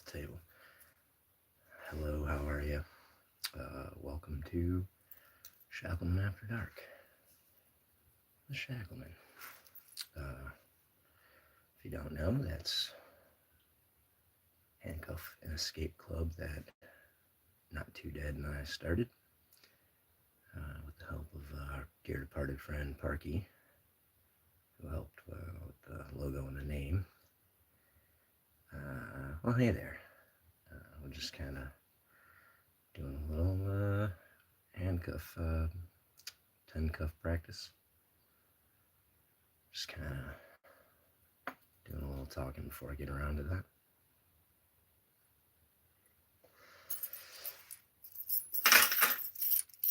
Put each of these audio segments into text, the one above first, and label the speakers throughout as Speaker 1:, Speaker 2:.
Speaker 1: the table. Hello, how are you? Welcome to Shacklemen After Dark. The Shacklemen. If you don't know, that's handcuff and escape club that Not Too Dead and I started with the help of our dear departed friend Parky, who helped with the logo and the name. Well, hey there. We're just kind of doing a little handcuff, 10 cuff practice. Just kind of doing a little talking before I get around to that.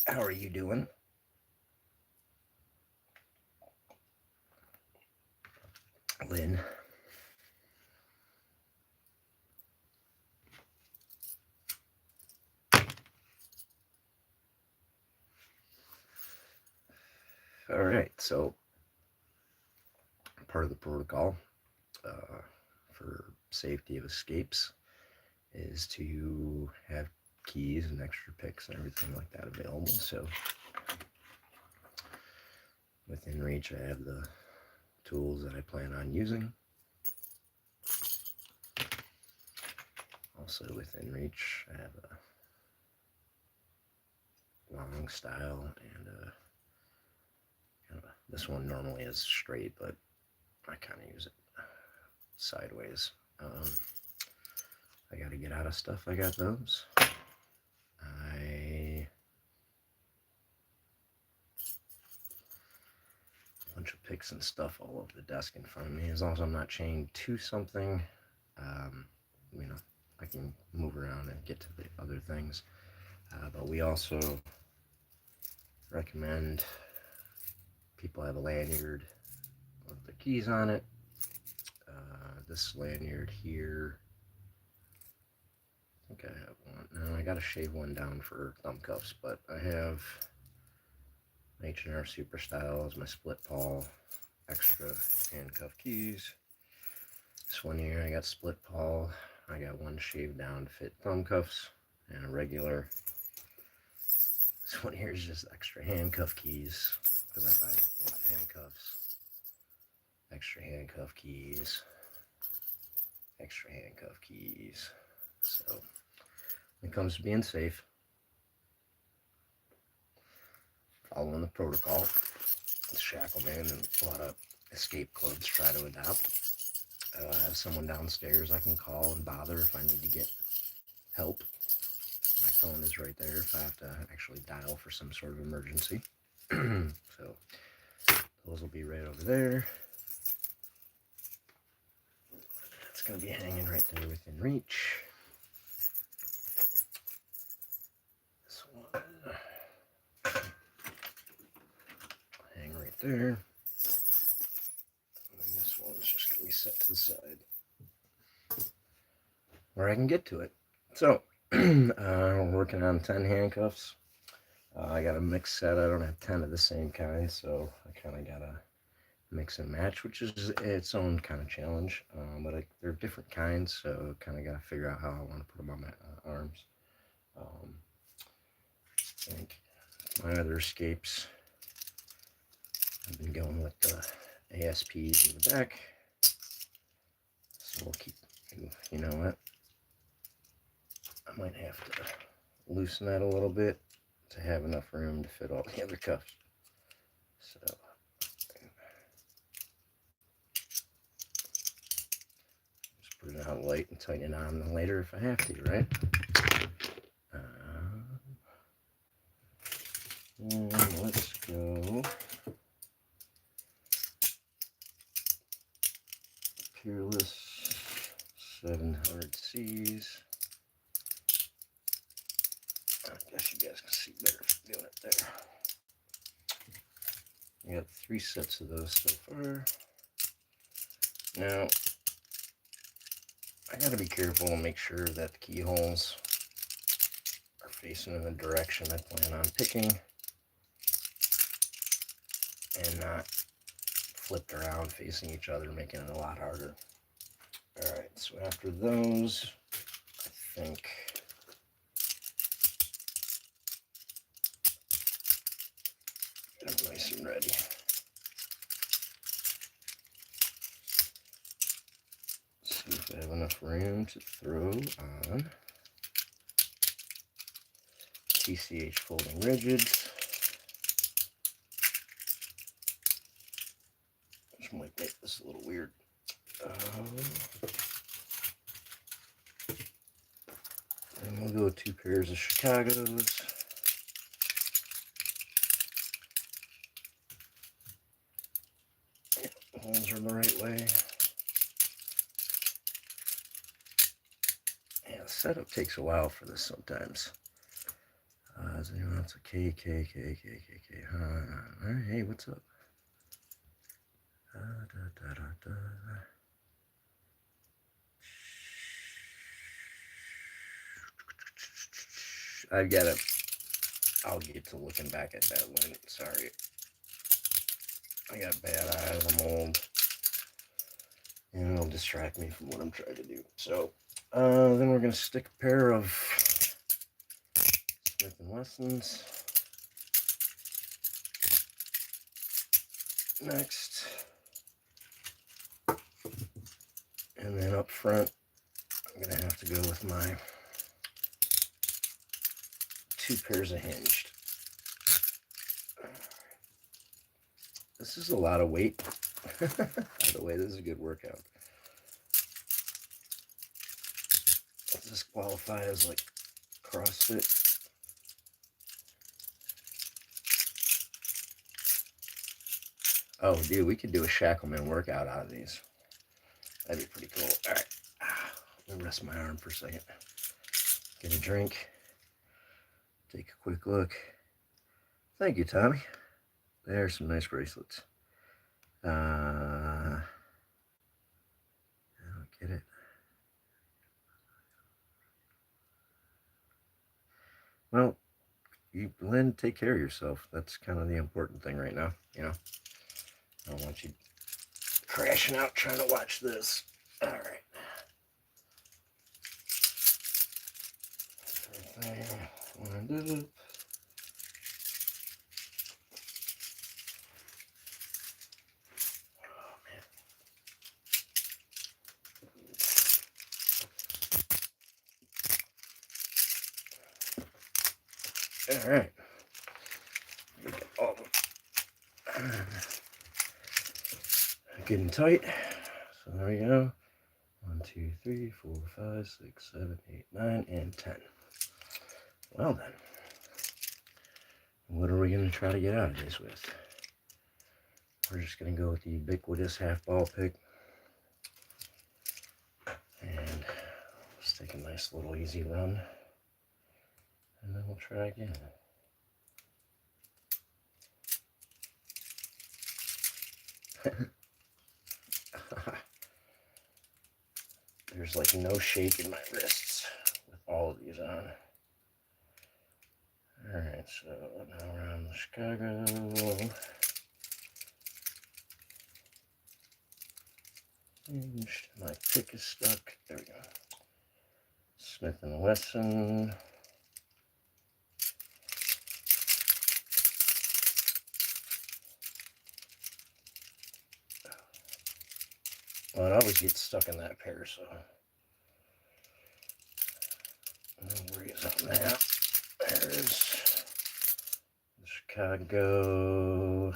Speaker 1: How are you doing? Lynn? All right, so part of the protocol for safety of escapes is to have keys and extra picks and everything like that available. So within reach, I have the tools that I plan on using. Also within reach, I have a long style and this one normally is straight, but I kind of use it sideways. I got to get out of stuff. I got those. Bunch of picks and stuff all over the desk in front of me. As long as I'm not chained to something, I can move around and get to the other things. But we also recommend people have a lanyard with the keys on it. This lanyard here, I think I have one. No, I got to shave one down for thumb cuffs, but I have H&R Super Style as my split pawl, extra handcuff keys. This one here, I got split pawl. I got one shaved down to fit thumb cuffs and a regular. This one here is just extra handcuff keys because I buy handcuffs, extra handcuff keys, extra handcuff keys. So when it comes to being safe, following the protocol, the Shacklemen and a lot of escape clubs try to adopt. I have someone downstairs I can call and bother if I need to get help. My phone is right there if I have to actually dial for some sort of emergency. So those will be right over there. It's going to be hanging right there within reach. This one hang right there. And this one's just going to be set to the side where I can get to it. So we're working on 10 handcuffs. I got a mix set. I don't have 10 of the same kind, so I kind of got to mix and match, which is its own kind of challenge. But they're different kinds, so kind of got to figure out how I want to put them on my arms. I think my other escapes, I've been going with the ASPs in the back. So we'll keep, you know what? I might have to loosen that a little bit to have enough room to fit all the other cuffs. So just put it out light and tighten it on later if I have to, right? And let's go Peerless 700Cs. I guess you guys can see better doing it there. I got 3 sets of those so far. Now, I gotta be careful and make sure that the keyholes are facing in the direction I plan on picking and not flipped around facing each other, making it a lot harder. Alright, so after those, think I'm nice and ready. See if I have enough room to throw on TCH folding rigids. Which might make this a little weird. And we'll go with 2 pairs of Chicago's. Holes are the right way. Yeah, the setup takes a while for this sometimes. Does anyone else? K. All right, hey, what's up? I'll get to looking back at that one. Sorry. I got bad eyes, I'm old. And it'll distract me from what I'm trying to do. So, then we're going to stick a pair of Smith & Wessons. Next. And then up front, I'm going to have to go with my 2 pairs of hinged. This is a lot of weight. By the way, this is a good workout. Does this qualify as like CrossFit? Oh, dude, we could do a Shacklemen workout out of these. That'd be pretty cool. All right. Let me rest my arm for a second. Get a drink. Take a quick look. Thank you, Tommy. There's some nice bracelets. I don't get it. Well, Lynn, take care of yourself. That's kind of the important thing right now, you know. I don't want you crashing out trying to watch this. All right. Everything lined up. All right. All getting tight. So there we go. 1, 2, 3, 4, 5, 6, 7, 8, 9, and 10. Well then, what are we going to try to get out of this with? We're just going to go with the ubiquitous half ball pick. And let's take a nice little easy run. And then we'll try again. There's like no shake in my wrists with all of these on. Alright, so now around the Chicago. My pick is stuck. There we go. Smith & Wesson. Well, it always gets stuck in that pair, so no worries on that. There's the Chicago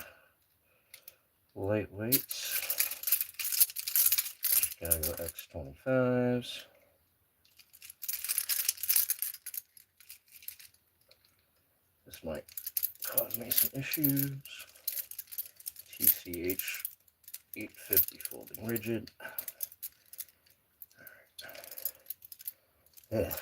Speaker 1: lightweights, Chicago X25s. This might cause me some issues. TCH 850 folding rigid. All right.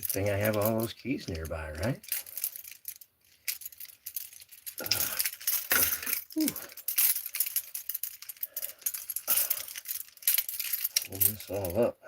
Speaker 1: Good thing I have all those keys nearby, right? Pull this all up.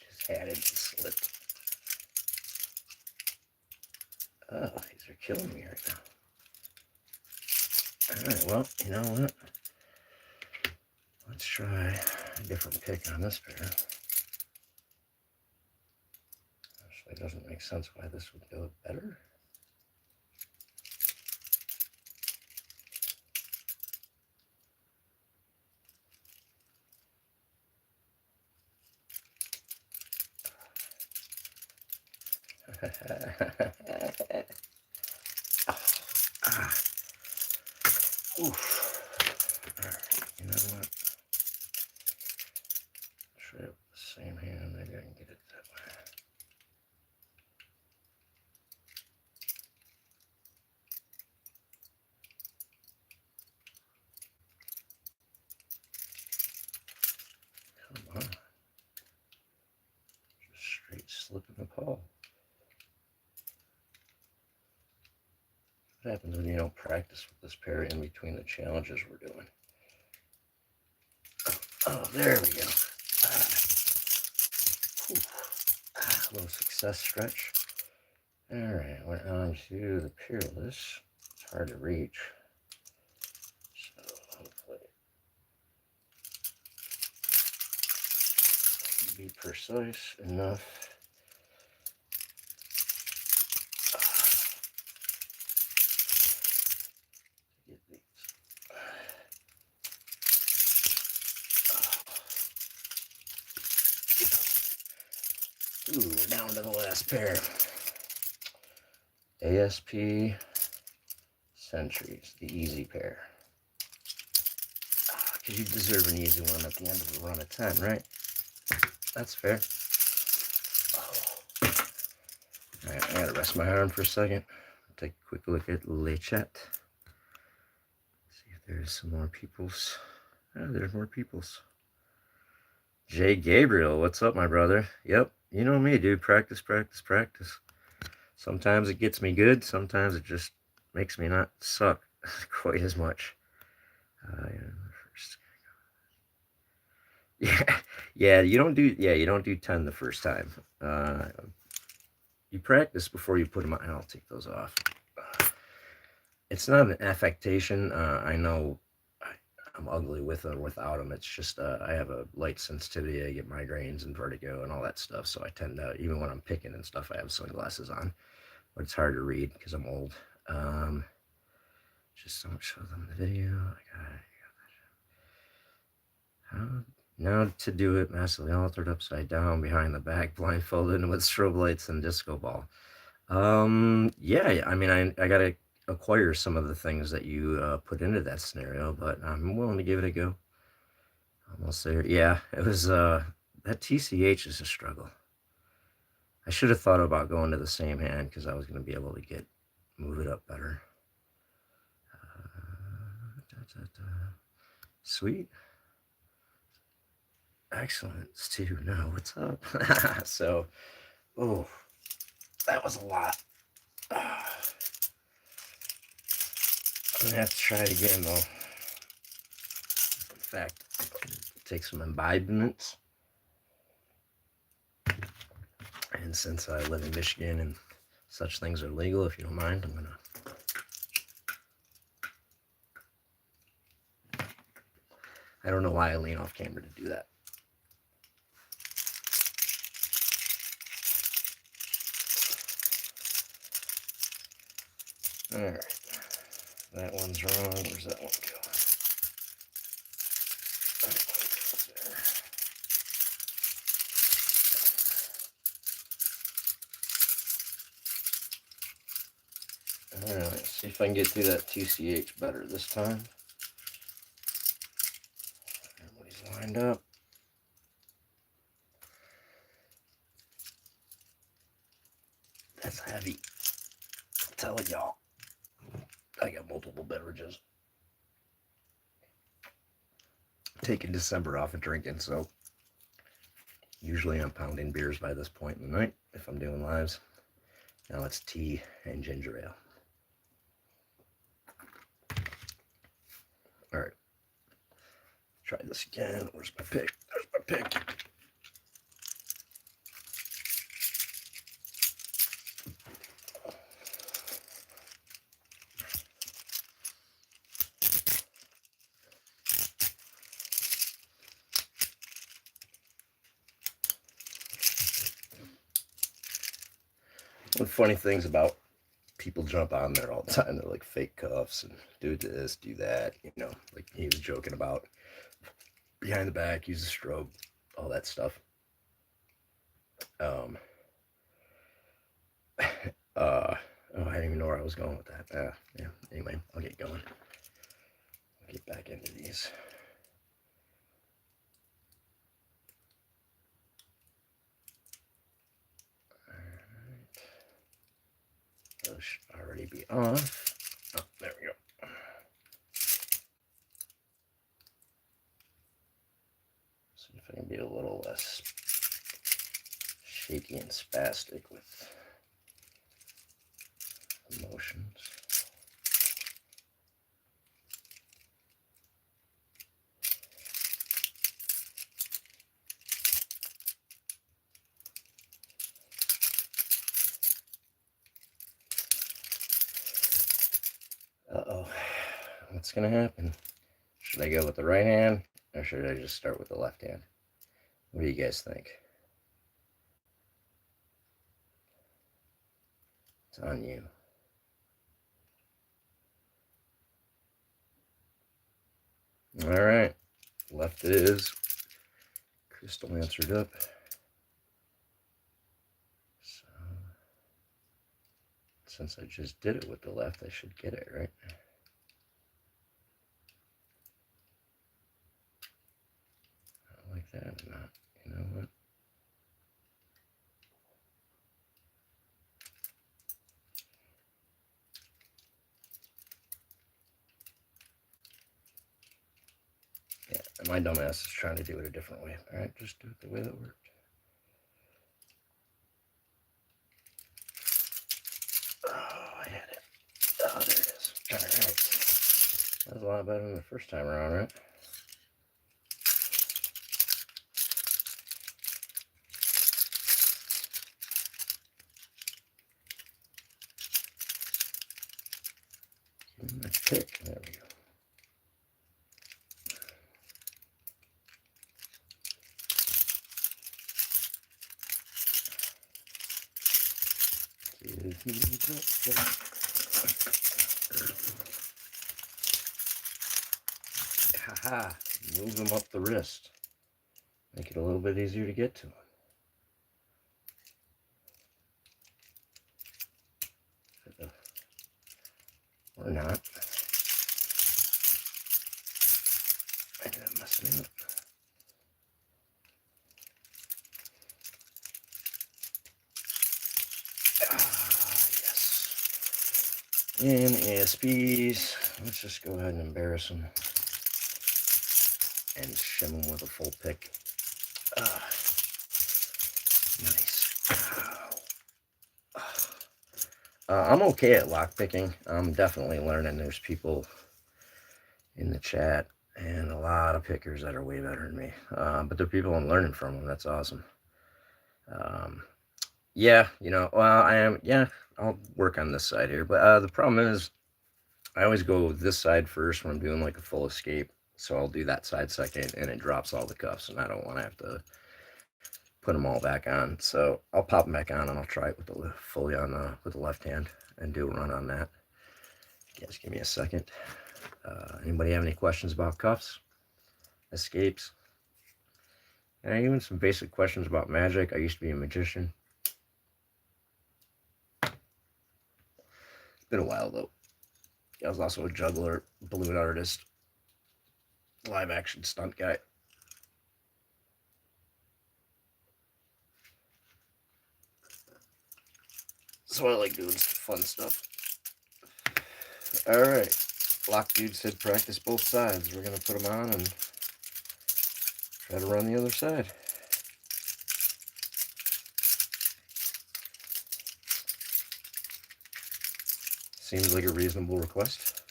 Speaker 1: Just had it slipped. Oh, these are killing me right now. Alright, well, you know what? Let's try a different pick on this pair. Actually, it doesn't make sense why this would go better. Oof. Alright, you know what? Try it with the same hand. Maybe I can get it that way. Come on. Just straight slipping the paw. What happens when you don't practice with this pair in between the challenges we're doing? Oh, there we go. A little success stretch. Alright, went on to the Peerless. It's hard to reach. So hopefully be precise enough. To get these. Ooh, we're down to the last pair. ASP Sentries, the easy pair. Because you deserve an easy one at the end of the run of 10, right? That's fair. Alright, I gotta rest my arm for a second. Take a quick look at Le Chat. See if there's some more peoples. Oh, there's more peoples. Jay Gabriel, what's up, my brother? Yep, you know me, dude. Practice, practice, practice. Sometimes it gets me good. Sometimes it just makes me not suck quite as much. Yeah, you don't do 10 the first time. You practice before you put them on. I'll take those off. It's not an affectation. I know I'm ugly with or without them. It's just I have a light sensitivity. I get migraines and vertigo and all that stuff. So I tend to, even when I'm picking and stuff, I have sunglasses on. But it's hard to read because I'm old. Just don't show them the video. Now to do it, massively altered, upside down, behind the back, blindfolded, and with strobe lights and disco ball. Yeah, I mean, I gotta acquire some of the things that you put into that scenario, but I'm willing to give it a go. Almost there. Yeah, it was, that TCH is a struggle. I should have thought about going to the same hand because I was going to be able to move it up better. Sweet. Excellent, Stu. No, what's up? So, oh, that was a lot. I'm going to have to try it again, though. In fact, take some imbibements. And since I live in Michigan and such things are legal, if you don't mind, I'm going to... I don't know why I lean off camera to do that. Alright. That one's wrong. Where's that one going? Alright, see if I can get through that TCH better this time. wind up. That's heavy. I'm telling y'all. I got multiple beverages. Taking December off of drinking, so usually I'm pounding beers by this point in the night if I'm doing lives. Now it's tea and ginger ale. All right. Try this again. Where's my pick? There's my pick. One funny things about people jump on there all the time. They're like fake cuffs and do this, do that. You know, like he was joking about behind the back, use a strobe, all that stuff. Um, oh, I didn't even know where I was going with that. Yeah. Anyway, I'll get going. I'll get back into these. Those should already be off. Oh, there we go. See if I can be a little less shaky and spastic with emotions. Uh-oh. What's going to happen? Should I go with the right hand or should I just start with the left hand? What do you guys think? It's on you. All right. Left it is. Crystal answered up. So, since I just did it with the left, I should get it, right? I like that or not. You know what? Yeah, my dumbass is trying to do it a different way. All right, just do it the way that worked. Oh, I had it. Oh, there it is. All right. That was a lot better than the first time around, right? My pick. There we go. Give me that. Haha. Move them up the wrist. Make it a little bit easier to get to them. Or not. I ended up messing it up. Yes. In ASBs, let's just go ahead and embarrass them and shim them with a full pick. Nice. I'm okay at lock picking. I'm definitely learning. There's people in the chat and a lot of pickers that are way better than me. But they're people I'm learning from them. That's awesome. Yeah, you know, well, I am. Yeah, I'll work on this side here. But the problem is, I always go this side first when I'm doing like a full escape. So I'll do that side second, and it drops all the cuffs, and I don't want to have to put them all back on. So I'll pop them back on, and I'll try it with the fully on with the left hand and do a run on that. Just give me a second. Anybody have any questions about cuffs, escapes, and even some basic questions about magic? I used to be a magician. It's been a while though. I was also a juggler, balloon artist, live action stunt guy. That's why I like doing fun stuff. Alright. Lock dude said practice both sides. We're going to put them on and try to run the other side. Seems like a reasonable request.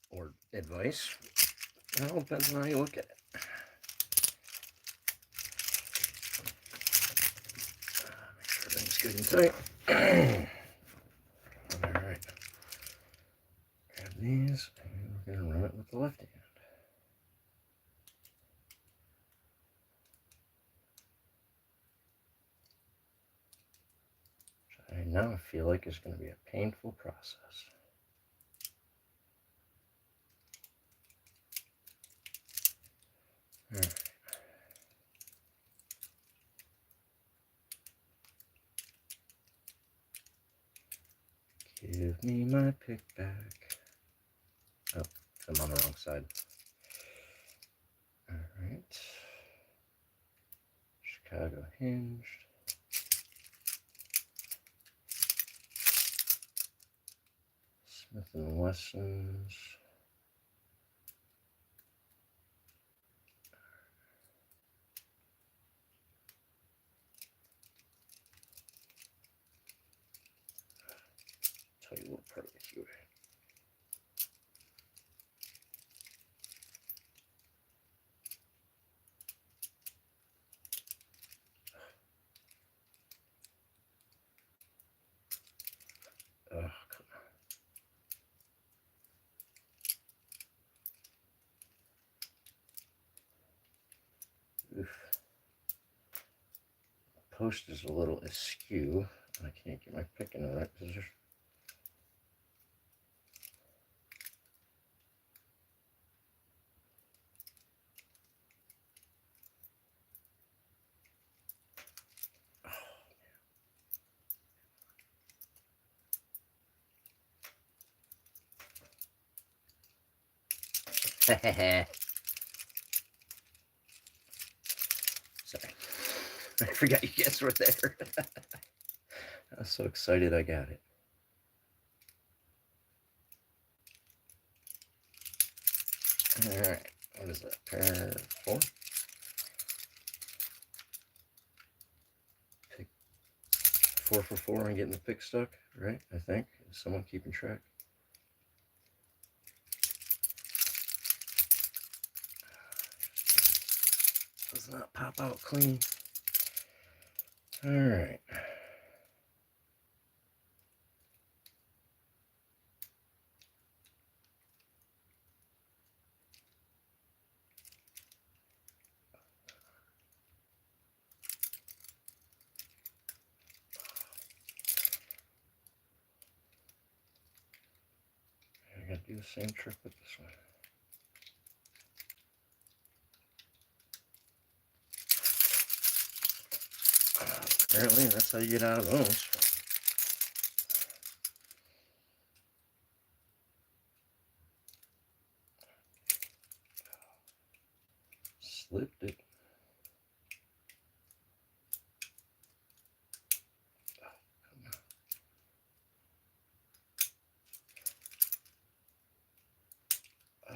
Speaker 1: Or advice. Well, depends on how you look at it. Make sure everything's good and tight. Alright. Grab these, and we're going to run it with the left hand. Which I now feel like is going to be a painful process. Alright. Give me my pick back. Oh, I'm on the wrong side. Alright. Chicago hinged. Smith & Wessons. Tell you what part of the Huey. Oh, come on. Oof. Post is a little askew. I can't get my pick in the right position. Sorry. I forgot you guys were there. I was so excited I got it. Alright, what is that? Pair 4? Pick 4 for 4 and getting the pick stuck, right? I think. Is someone keeping track? Does not pop out clean. Alright. I gotta do the same trick with this one. Apparently, that's how you get out of those. Slipped it. Oh,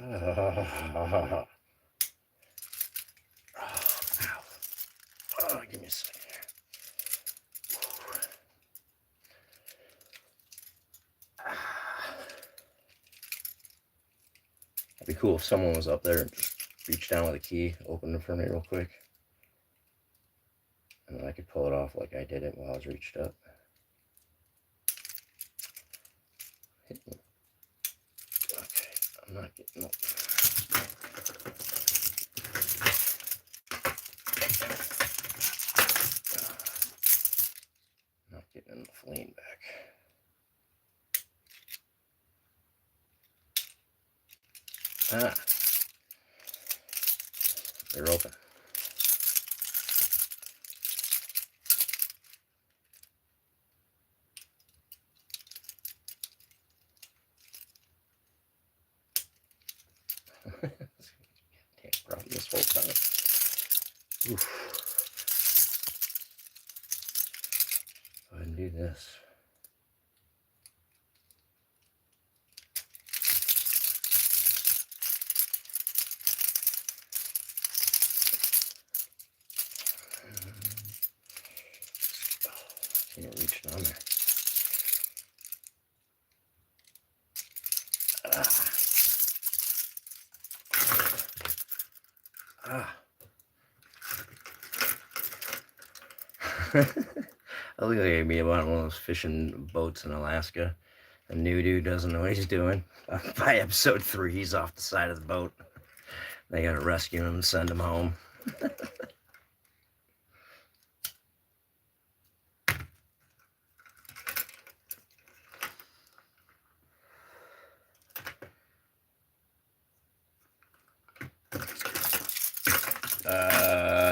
Speaker 1: ow. Oh, give me a second here. It'd be cool if someone was up there and just reached down with a key, opened it for me real quick. And then I could pull it off like I did it while I was reached up. Okay, I'm not getting up. Not getting enough lean back. Ah, they're open. Damn problem this whole time. Oof. do this. Can't reach down there. I look like me about one of those fishing boats in Alaska. A new dude doesn't know what he's doing. By episode 3, he's off the side of the boat. They gotta rescue him and send him home.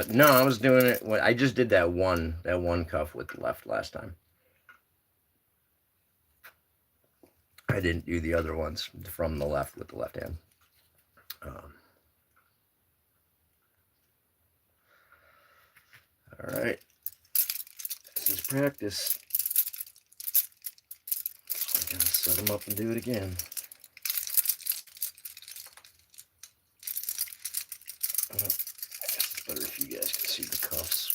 Speaker 1: No, I was doing it. I just did that one cuff with the left last time. I didn't do the other ones from the left with the left hand. All right, this is practice. So I'm gonna set them up and do it again. I guess it's better if you guys can see the cuffs.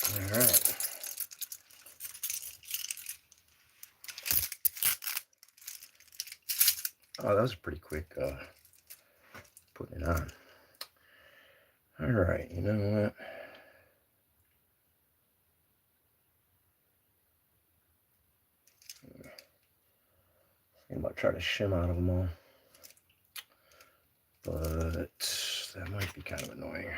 Speaker 1: All right. Oh, that was pretty quick putting it on. All right, you know what? I'm about to try to shim out of them all. But that might be kind of annoying.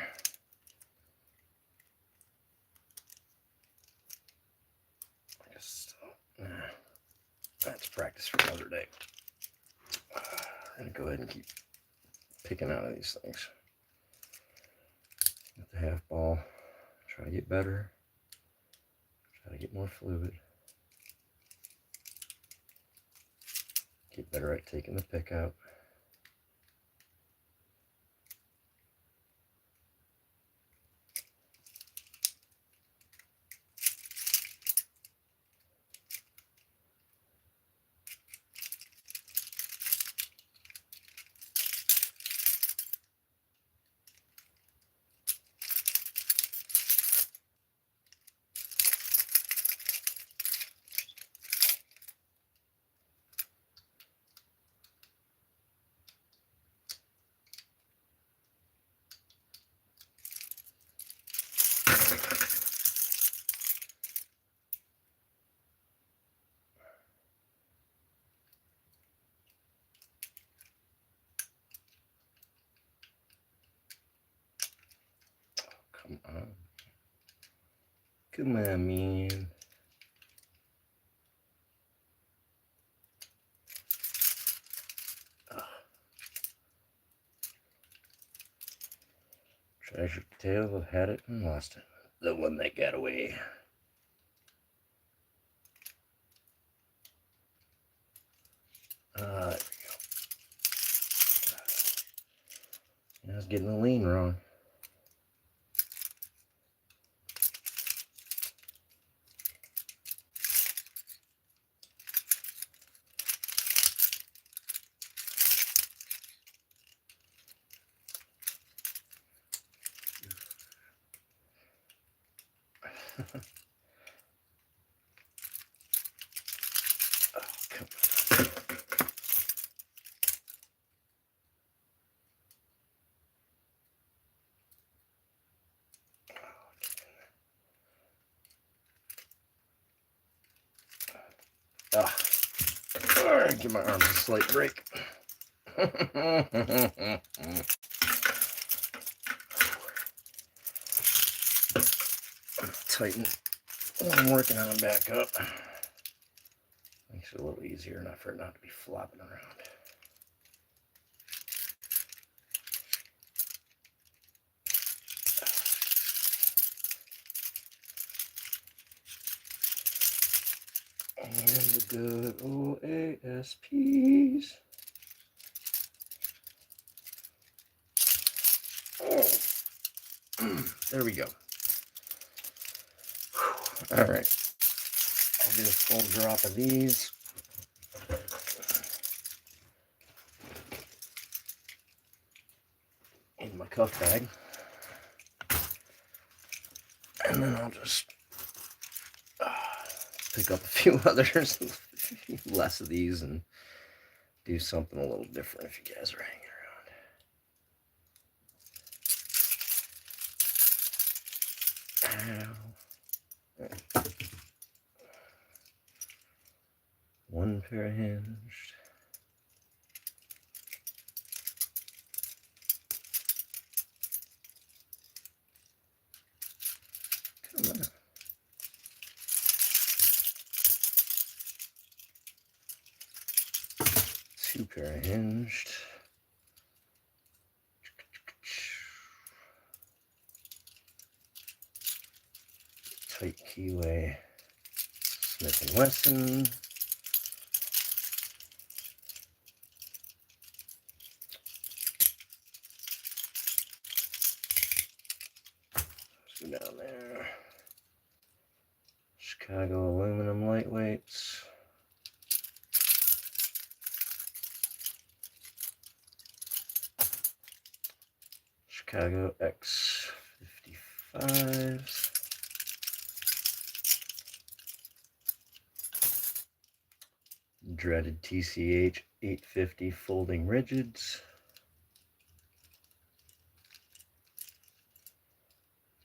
Speaker 1: I guess that's practice for another day. I'm gonna go ahead and keep picking out of these things. With the half ball, try to get better. Try to get more fluid. Get better at taking the pick out. Come on. Come on, man. Treasured tale, had it and lost it. The one that got away. There we go. I was getting the lean wrong. Oh, come on. Give my arms a slight break. Tighten what I'm working on back up. Makes it a little easier not for it not to be flopping around. And the good old ASPs. There we go. All right. I'll do a full drop of these. In my cuff bag. And then I'll just pick up a few others, less of these, and do something a little different if you guys are hanging around. Ow. One pair of hinged. Come on. Two pair of hinged. Tight keyway. Smith & Wesson. Let's go down there. Chicago aluminum lightweights. Chicago X55s. Dreaded TCH 850 folding rigids.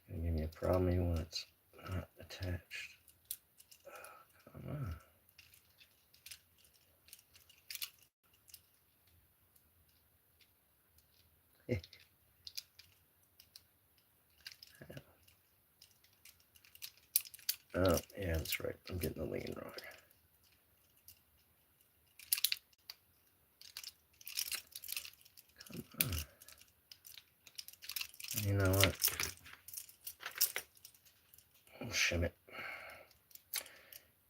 Speaker 1: Gonna give me a problem even when it's not attached. Oh, come on. Oh, yeah, that's right. I'm getting the lean wrong. Come on. You know what? I'll shim it.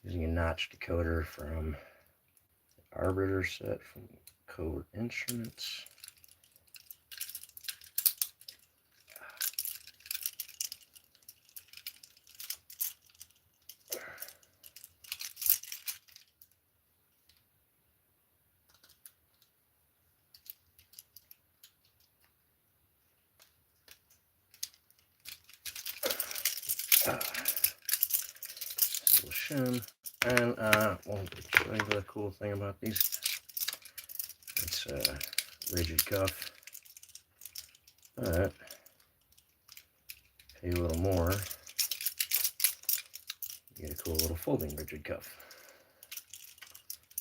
Speaker 1: Using a notch decoder from the Arbiter set from Covert Instruments. Little shim. And we'll show you the cool thing about these. It's a rigid cuff, but pay a little more, you get a cool little folding rigid cuff.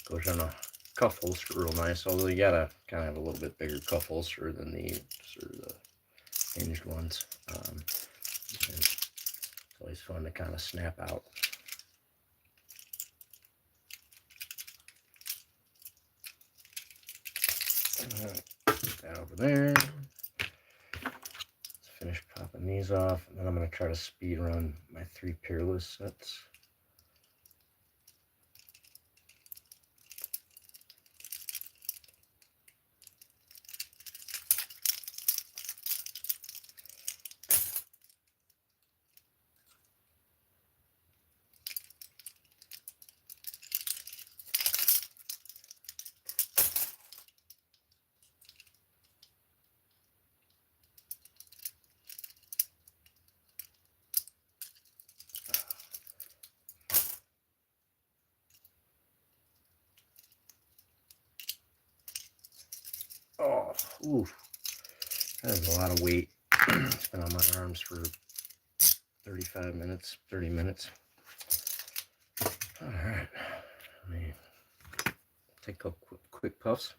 Speaker 1: Goes on a cuff holster real nice, although you gotta kind of have a little bit bigger cuff holster than the sort of the hinged ones. It's always fun to kind of snap out. Put that over there. Let's finish popping these off, and then I'm going to try to speed run my 3 peerless sets. Oh, ooh, that is a lot of weight. It's been on my arms for 35 minutes, 30 minutes. All right, let me take a quick puffs.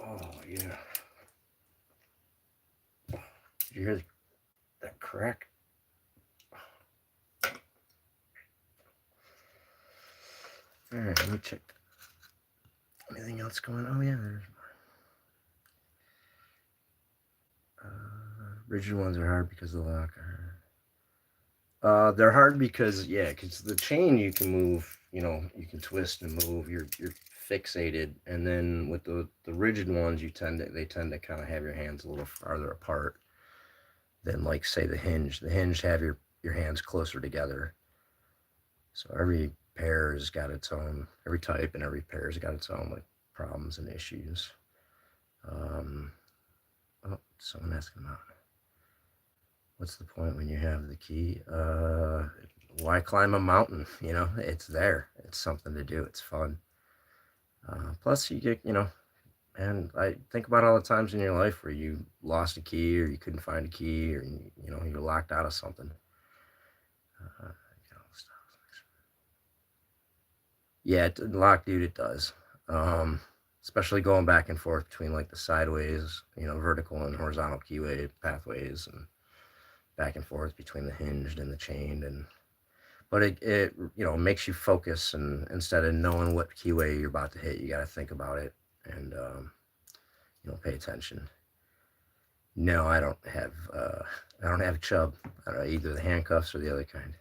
Speaker 1: Oh, yeah. Did you hear that crack? All right, let me check. Anything else going on? Oh, yeah, there's more. Rigid ones are hard because of the lock. They're hard because yeah, because the chain you can move. You know, you can twist and move. You're fixated, and then with the rigid ones, they tend to kind of have your hands a little farther apart than like say the hinge. The hinge have your hands closer together. So every pair has got its own, every type and every pair has got its own like problems and issues. Oh, someone asking about what's the point when you have the key? Why climb a mountain? You know, it's there. It's something to do. It's fun. Plus, you get, you know, and I think about all the times in your life where you lost a key or you couldn't find a key or, you know, you're locked out of something. Yeah, lock, dude, it does. Especially going back and forth between like the sideways, you know, vertical and horizontal keyway pathways and back and forth between the hinged and the chained. And but it you know, makes you focus, and instead of knowing what keyway you're about to hit, you got to think about it and you know, pay attention. No, I don't have chub. I don't know, either the handcuffs or the other kind.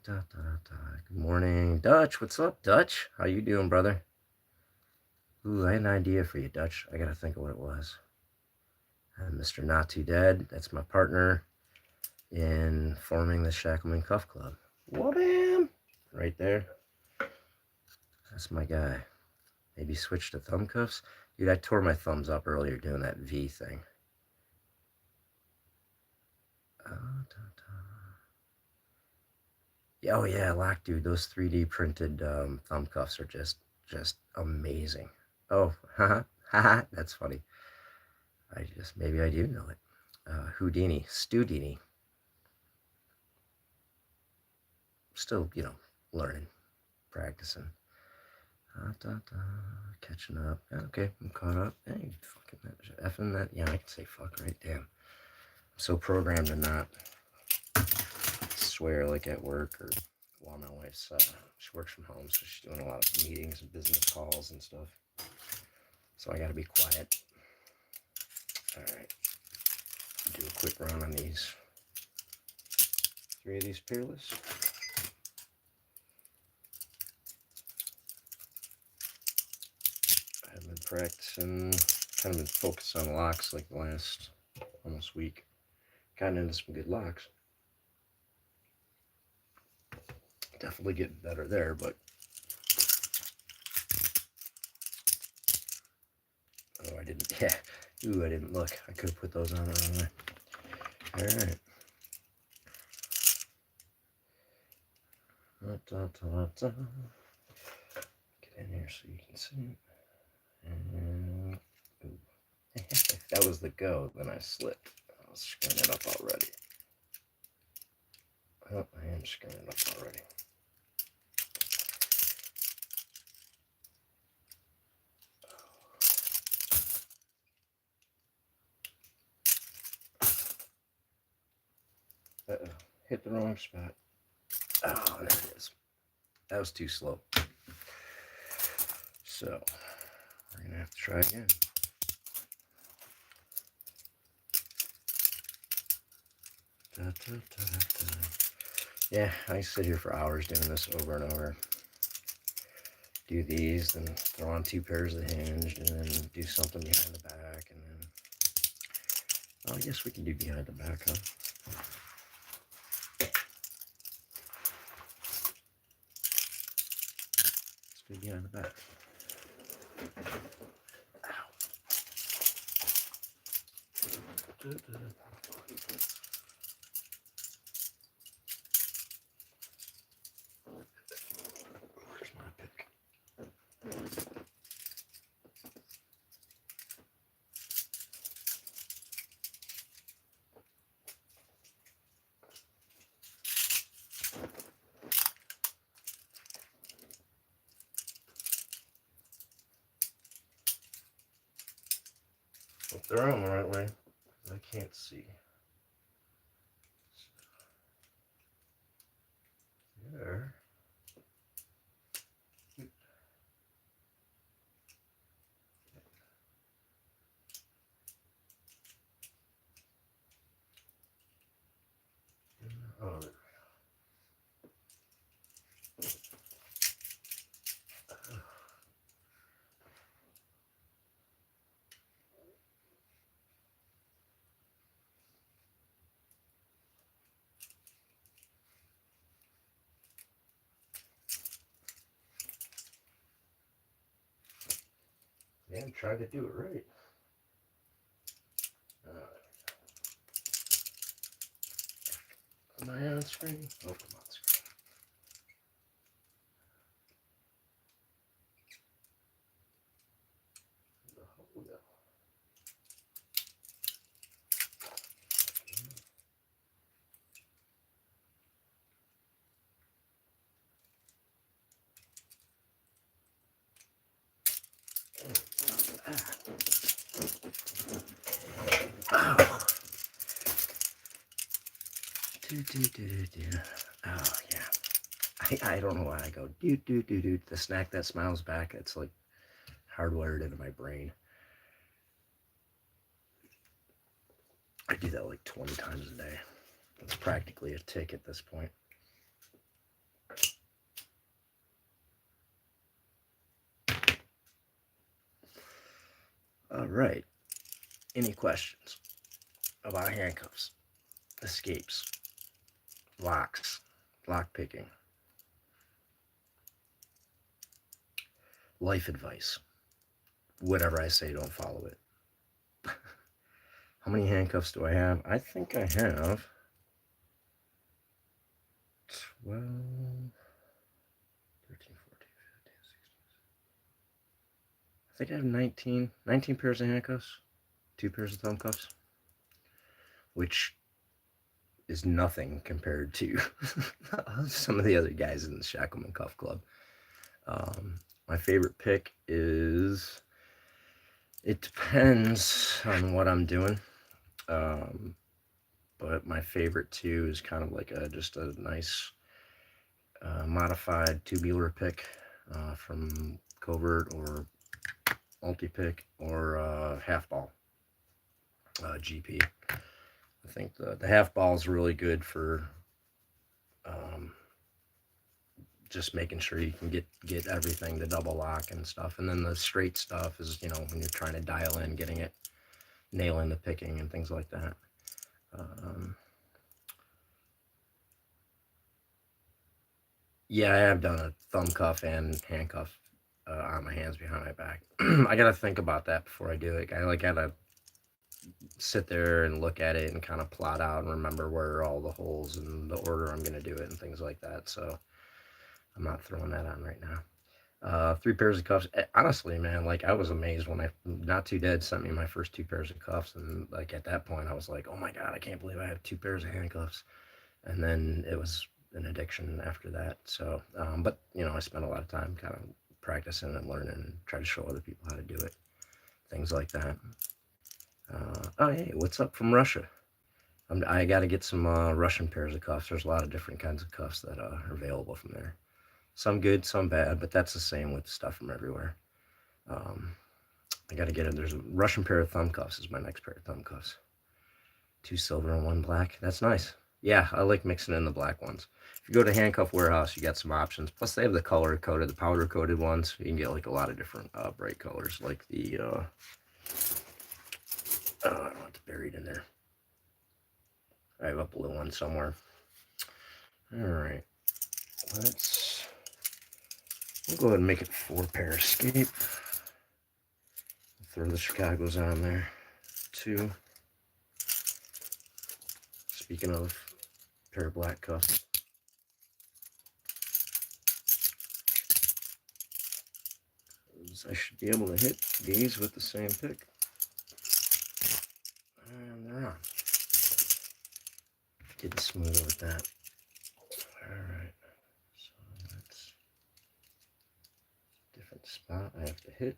Speaker 1: Good morning, Dutch. What's up, Dutch? How you doing, brother? Ooh, I had an idea for you, Dutch. I gotta think of what it was. Mr. Not Too Dead. That's my partner in forming the Shacklemen Cuff Club. What am? Right there. That's my guy. Maybe switch to thumb cuffs. Dude, I tore my thumbs up earlier doing that V thing. Oh yeah, lock, dude. Those 3D printed thumb cuffs are just amazing. Oh, haha, haha. That's funny. Maybe I do know it. Houdini, Studini. Still, you know, learning, practicing. Catching up. Okay, I'm caught up. Hey, fucking effing that. Yeah, I can say fuck, right? Damn. I'm so programmed to not swear like at work or while my wife's she works from home, so she's doing a lot of meetings and business calls and stuff. So I gotta be quiet. Alright. Do a quick run on these. 3 of these peerless. I've been practicing, kind of been focused on locks like the last almost week. Gotten into some good locks. Definitely getting better there, but oh, I didn't. Yeah. Ooh, I didn't look. I could have put those on the wrong way. All right. Get in here so you can see. And if that was the go, then I slipped. I was screwing it up already. Oh, I am screwing it up already. Uh-oh. Hit the wrong spot. Oh, there it is. That was too slow. So, we're going to have to try again. Yeah, I sit here for hours doing this over and over. Do these, then throw on 2 pairs of hinged, and then do something behind the back, and then... Oh, I guess we can do behind the back, huh? Let's do behind the back. Ow. Where's my pick? Hope they're on the right way. I can't see. There. and try to do it right. Am I on screen? Oh, I'm on screen. Oh. Oh, yeah. I don't know why I go do. The snack that smiles back, it's like hardwired into my brain. I do that like 20 times a day. It's practically a tick at this point. All right. Any questions about handcuffs, escapes, locks, lock picking, life advice? Whatever I say, don't follow it. How many handcuffs do I have? I think I have 12, 13, 14, 15, 16. I think I have 19 pairs of handcuffs, 2 pairs of thumb cuffs, which is nothing compared to some of the other guys in the Shacklemen Cuff Club. My favorite pick is, it depends on what I'm doing. But my favorite two is kind of like just a nice modified tubular pick from Covert or multi-pick or half ball GP. I think the half ball is really good for um, just making sure you can get everything, the double lock and stuff. And then the straight stuff is, when you're trying to dial in, getting it, nailing the picking and things like that. Yeah, I have done a thumb cuff and handcuff on my hands behind my back. I gotta think about that before I do it. I gotta sit there and look at it and kind of plot out and remember where are all the holes and the order I'm gonna do it and things like that. So I'm not throwing that on right now. 3 pairs of cuffs. Honestly, man, like I was amazed when Not Too Dead sent me my first 2 pairs of cuffs, and like at that point I was like, oh my god, I can't believe I have 2 pairs of handcuffs. And then it was an addiction after that. So, but I spent a lot of time kind of practicing and learning and try to show other people how to do it, things like that. Oh, hey, what's up from Russia? I got to get some Russian pairs of cuffs. There's a lot of different kinds of cuffs that are available from there. Some good, some bad, but that's the same with stuff from everywhere. Um, I got to get it. There's a Russian pair of thumb cuffs is my next pair of thumb cuffs. 2 silver and 1 black. That's nice. Yeah, I like mixing in the black ones. If you go to Handcuff Warehouse, you got some options. Plus, they have the color coded, the powder coated ones. You can get like a lot of different bright colors, like the. I don't know, it's buried in there. I have a blue one somewhere. All right, we'll go ahead and make it 4-pair escape. Throw the Chicago's on there. 2. Speaking of, pair of black cuffs. I should be able to hit these with the same pick. And they're on. Getting smooth with that. Alright. So that's a different spot I have to hit.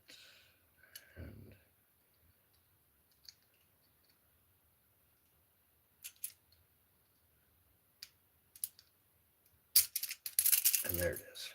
Speaker 1: And there it is.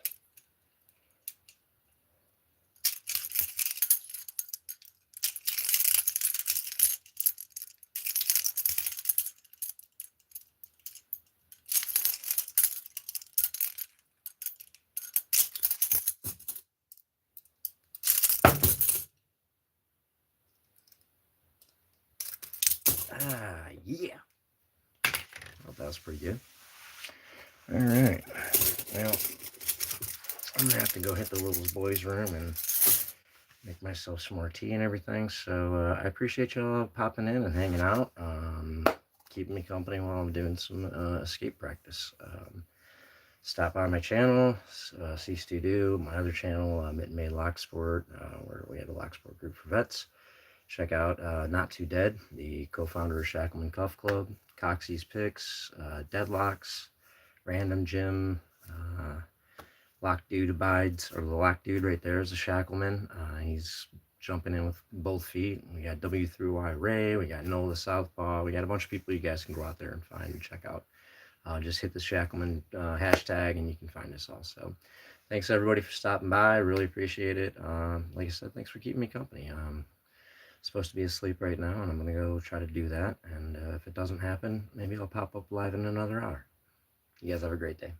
Speaker 1: Yeah. Well, that was pretty good. All right. Well, I'm gonna have to go hit the little boys' room and make myself some more tea and everything. So I appreciate y'all popping in and hanging out, keeping me company while I'm doing some escape practice. Stop by my channel, Cease to Do, my other channel, Mitten Made Lock Sport, where we have a lock sport group for vets. Check out Not Too Dead, the co-founder of Shacklemen Cuff Club, Coxie's Picks, Deadlocks, Random Gym, Lock Dude Abides, or the Lock Dude right there is a Shackleman. He's jumping in with both feet. We got W through Y Ray, we got Noah the Southpaw, we got a bunch of people you guys can go out there and find and check out. Just hit the Shackleman hashtag and you can find us also. Thanks everybody for stopping by. I really appreciate it. Like I said, thanks for keeping me company. Supposed to be asleep right now, and I'm going to go try to do that. And if it doesn't happen, maybe I'll pop up live in another hour. You guys have a great day.